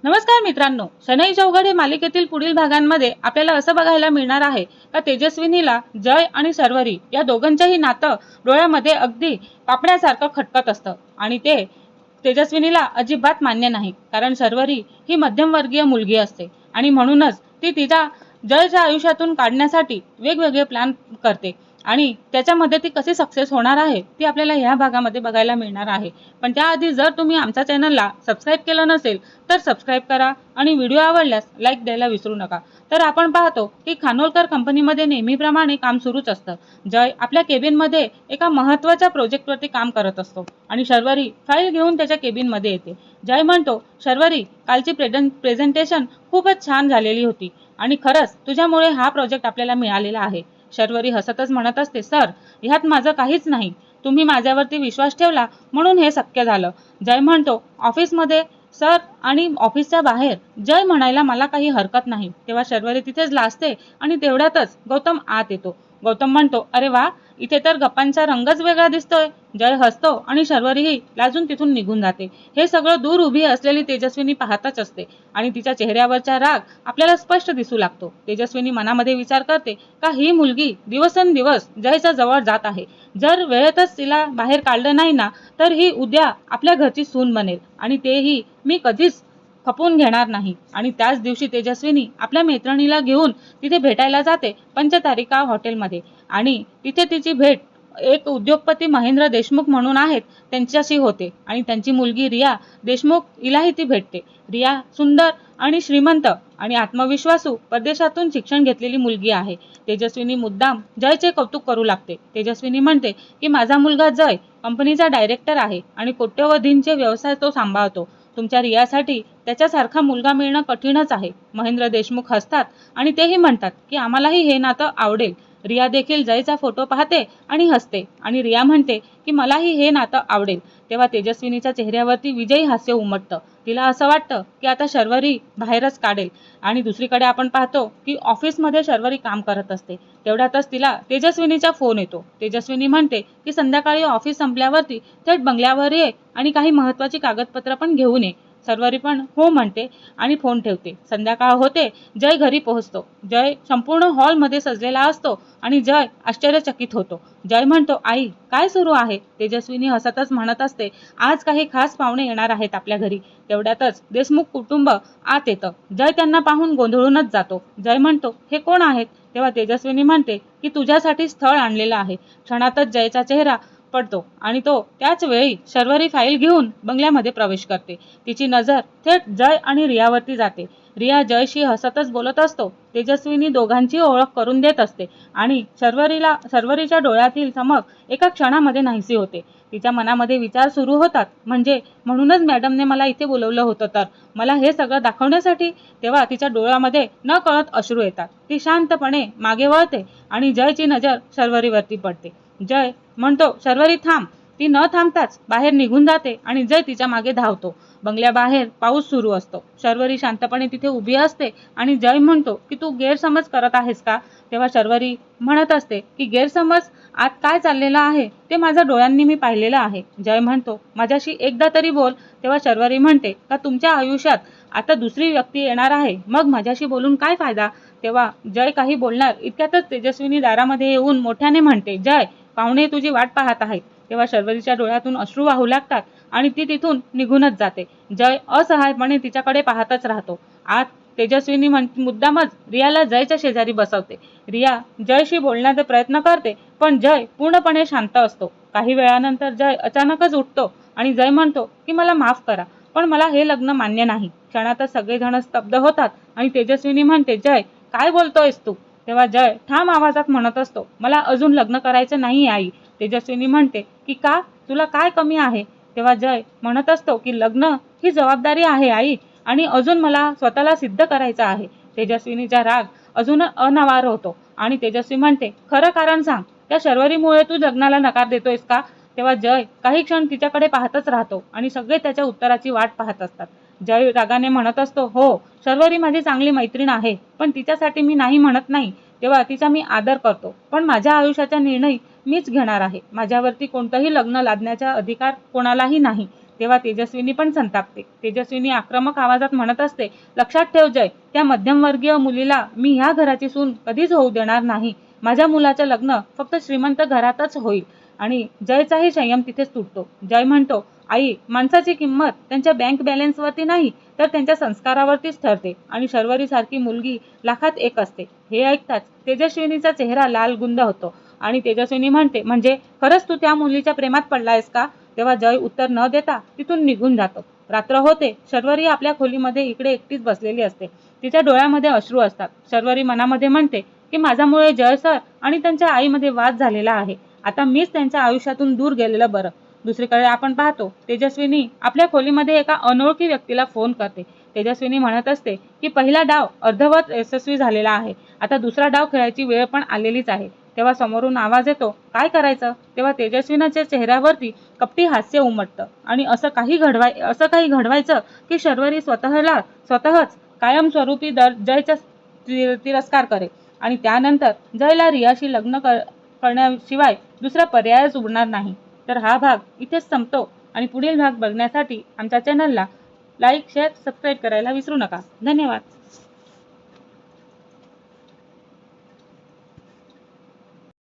नमस्कार मित्रांनो, शनई चौघडे मालिकेतील पुढील भागांमध्ये आपल्याला असं बघायला मिळणार आहे का तेजस्विनीला जय आणि शर्वरी या दोघांचंही नातं डोळ्यामध्ये अगदी पापण्यासारखं खटकत असतं आणि ते तेजस्विनीला अजिबात मान्य नाही. कारण शर्वरी ही मध्यमवर्गीय मुलगी असते आणि म्हणूनच ती तिच्या जयच्या आयुष्यातून काढण्यासाठी वेगवेगळे प्लॅन करते आणि त्याच्यामध्ये ती कशी सक्सेस होणार आहे ती आपल्याला ह्या भागामध्ये बघायला मिळणार आहे. पण त्याआधी जर तुम्ही आमच्या चॅनलला सबस्क्राईब केलं नसेल तर सबस्क्राईब करा आणि व्हिडिओ आवडल्यास लाईक द्यायला विसरू नका. तर आपण पाहतो की खानोलकर कंपनीमध्ये नेहमीप्रमाणे काम सुरूच असतं. जय आपल्या केबिनमध्ये एका महत्त्वाच्या प्रोजेक्टवरती काम करत असतो आणि शर्वरी फाईल घेऊन त्याच्या केबिनमध्ये येते. जय म्हणतो, शर्वरी, कालची प्रेझेंटेशन खूपच छान झालेली होती आणि खरंच तुझ्यामुळे हा प्रोजेक्ट आपल्याला मिळालेला आहे. शर्वरी हसतच म्हणत असते, सर, ह्यात माझं काहीच नाही. तुम्ही माझ्यावरती विश्वास ठेवला म्हणून हे शक्य झालं. जय म्हणतो, ऑफिसमध्ये सर आणि ऑफिसच्या बाहेर जय म्हणायला मला काही हरकत नाही. तेव्हा शर्वरी तिथेच लाजते आणि तेवढ्यातच गौतम आत येतो. गौतम म्हणतो, अरे वा, इथे तर गप्पांचा रंगच वेगळा दिसतोय. जय हसतो आणि शर्वरीही लाजून तिथून निघून जाते. हे सगळं दूर उभी असलेली तेजस्विनी पाहतच असते आणि तिच्या चेहऱ्यावरचा राग आपल्याला स्पष्ट दिसू लागतो. तेजस्विनी मनामध्ये विचार करते का ही मुलगी दिवसेंदिवस जयच्या जवळ जात आहे. जर वेळेतच तिला बाहेर काढलं नाही ना तर ही उद्या आपल्या घरची सून बनेल आणि तेही मी कधीच खपवून घेणार नाही. आणि त्याच दिवशी तेजस्विनी आपल्या मैत्रिणीला घेऊन तिथे भेटायला जाते पंचतारिका हॉटेलमध्ये आणि तिथे तिची भेट एक उद्योगपती महेंद्र देशमुख म्हणून आहेत त्यांच्याशी होते आणि त्यांची मुलगी रिया देशमुख हिलाही ती भेटते. रिया सुंदर आणि श्रीमंत आणि आत्मविश्वासू परदेशातून शिक्षण घेतलेली मुलगी आहे. तेजस्विनी मुद्दाम जयचे कौतुक करू लागते. तेजस्विनी म्हणते की माझा मुलगा जय कंपनीचा डायरेक्टर आहे आणि कोट्यवधींचे व्यवसाय तो सांभाळतो. तुमच्या रियासाठी त्याच्यासारखा मुलगा मिळणं कठीणच आहे. महेंद्र देशमुख हसतात आणि तेही म्हणतात की आम्हालाही हे नातं आवडेल. रिया देखील जयचा फोटो पाहते आणि हसते आणि रिया म्हणते की मलाही हे नातं आवडेल. तेव्हा तेजस्विनीच्या चेहऱ्यावरती विजयी हास्य उमटतं. तिला असं वाटतं की आता शर्वरी बाहेरच काढेल. आणि दुसरीकडे आपण पाहतो की ऑफिसमध्ये शर्वरी काम करत असते. तेवढ्यातच तिला तेजस्विनीचा फोन येतो. तेजस्विनी म्हणते की संध्याकाळी ऑफिस संपल्यावरती थेट बंगल्यावर ये आणि काही महत्त्वाची कागदपत्र पण घेऊन ये. शर्वरी पण हो म्हणते आणि फोन ठेवते. संध्याकाळ होते. जय घरी पोहोचतो. जय संपूर्ण हॉलमध्ये सजलेला असतो आणि जय आश्चर्यचकित होतो. जय म्हणतो, आई, काय सुरू आहे? तेजस्विनी हसतच म्हणत असते, आज काही खास पाहुणे येणार आहेत आपल्या घरी. तेवढ्यातच देशमुख कुटुंब आत येतं. जय त्यांना पाहून गोंधळूनच जातो. जय म्हणतो, हे कोण आहेत? तेव्हा तेजस्विनी म्हणते की तुझ्यासाठी स्थळ आणलेलं आहे. क्षणातच जयचा चेहरा पडतो आणि तो त्याच वेळी शर्वरी फाईल घेऊन बंगल्यामध्ये प्रवेश करते. तिची नजर थेट जय आणि रियावरती जाते. रिया जयशी हसतच बोलत असतो. तेजस्विनी दोघांची ओळख करून देत असते आणि शर्वरीच्या डोळ्यातील चमक एका क्षणामध्ये नाहीसी होते. तिच्या मनामध्ये विचार सुरू होतात, म्हणूनच मॅडमने मला इथे बोलवलं होतं तर मला हे सगळं दाखवण्यासाठी. तेव्हा तिच्या डोळ्यामध्ये न कळत अश्रू येतात. ती शांतपणे मागे वळते आणि जयची नजर शर्वरीवरती पडते. जय म्हणतो, शर्वरी थांब. ती न थांबताच बाहेर निघून जाते आणि जय तिच्या मागे धावतो. बंगल्याबाहेर पाऊस सुरू असतो. शर्वरी शांतपणे तिथे उभी असते आणि जय म्हणतो की तू गैरसमज करत आहेस का? तेव्हा शर्वरी म्हणत असते की गैरसमज? आत काय चाललेलं आहे ते माझ्या डोळ्यांनी मी पाहिलेलं आहे. जय म्हणतो, माझ्याशी एकदा तरी बोल. तेव्हा शर्वरी म्हणते का तुमच्या आयुष्यात आता दुसरी व्यक्ती येणार आहे, मग माझ्याशी बोलून काय फायदा? तेव्हा जय काही बोलणार इतक्यातच तेजस्विनी दारामध्ये येऊन मोठ्याने म्हणते, जय, पाहुणे तुझी वाट पाहत आहेत. तेव्हा शर्वरीच्या डोळ्यातून अश्रू वाहू लागतात आणि ती तिथून निघूनच जाते. जय असहायपणे तिच्याकडे पाहतच राहतो. आत तेजस्विनी मुद्दामच रियाला जयच्या शेजारी बसवते. रिया जयशी बोलण्याचा प्रयत्न करते पण जय पूर्णपणे शांत असतो. काही वेळानंतर जय अचानकच उठतो आणि जय म्हणतो की मला माफ करा, पण मला हे लग्न मान्य नाही. क्षणातच सगळेजण स्तब्ध होतात आणि तेजस्विनी म्हणते, जय, काय बोलतोयस तू? तेव्हा जय ठाम आवाजात म्हणत असतो, मला अजून लग्न करायचं नाही आई. तेजस्विनी म्हणते की का? तुला काय कमी आहे? तेव्हा जय म्हणत असतो की लग्न ही जबाबदारी आहे आई आणि अजून मला स्वतःला सिद्ध करायचं आहे. तेजस्विनीचा राग अजून अनावार होतो आणि तेजस्वी म्हणते, खरं कारण सांग, त्या शर्वरीमुळे तू लग्नाला नकार देतोयस का? तेव्हा जय काही क्षण तिच्याकडे पाहतच राहतो आणि सगळे त्याच्या उत्तराची वाट पाहत असतात. जय रागाने म्हणत असतो, हो, शर्वरी माझी चांगली मैत्रीण आहे पण तिच्यासाठी मी नाही म्हणत नाही. तेव्हा तिचा मी आदर करतो पण माझ्या आयुष्याचा निर्णय मीच घेणार आहे. माझ्यावरती कोणतंही लग्न लादण्याचा अधिकार कोणालाही नाही. तेव्हा तेजस्विनी पण संतापते. तेजस्विनी आक्रमक आवाजात म्हणत असते, लक्षात ठेव जय, त्या मध्यमवर्गीय मुलीला मी ह्या घराची सून कधीच होऊ देणार नाही. माझ्या मुलाचं लग्न फक्त श्रीमंत घरातच होईल. आणि जयचाही संयम तिथेच तुटतो. जय म्हणतो, आई, माणसाची किंमत त्यांच्या बँक बॅलन्सवरती नाही तर त्यांच्या संस्कारावरतीच ठरते आणि शर्वरी सारखी मुलगी लाखात एक असते. हे ऐकताच तेजस्विनीचा चेहरा लाल गुंद होतो आणि तेजस्विनी म्हणते, म्हणजे खरंच तू त्या मुलीच्या प्रेमात पडलायस का? तेव्हा जय उत्तर न देता तिथून निघून जातो. रात्र होते. शर्वरी आपल्या खोलीमध्ये इकडे एकटीच बसलेली असते. तिच्या डोळ्यामध्ये अश्रू असतात. शर्वरी मनामध्ये म्हणते की माझ्यामुळे जय सर आणि त्यांच्या आईमध्ये वाद झालेला आहे. आता मीच त्यांच्या आयुष्यातून दूर गेलेलं बरं. दुसरीकडे आपण पाहतो तेजस्विनी आपल्या खोलीमध्ये एका अनोळखी व्यक्तीला फोन करते. तेजस्विनी म्हणत असते की पहिला डाव अर्धवट यशस्वी झालेला आहे. आता दुसरा डाव खेळायची वेळ पण आलेलीच आहे. तेव्हा समोरून आवाज येतो, काय करायचं? तेव्हा तेजस्विनीच्या चेहऱ्यावरती कपटी हास्य उमटतं आणि असं काही घडवायचं की शर्वरी स्वतःच कायमस्वरूपी जयचा तिरस्कार करे आणि त्यानंतर जयला रियाशी लग्न करण्याशिवाय दुसरा पर्यायच उरणार नाही. तर हा भाग इथेच संपतो आणि पुढील भाग बघण्यासाठी आमच्या चॅनलला लाईक, शेअर, सबस्क्राईब करायला विसरू नका. धन्यवाद.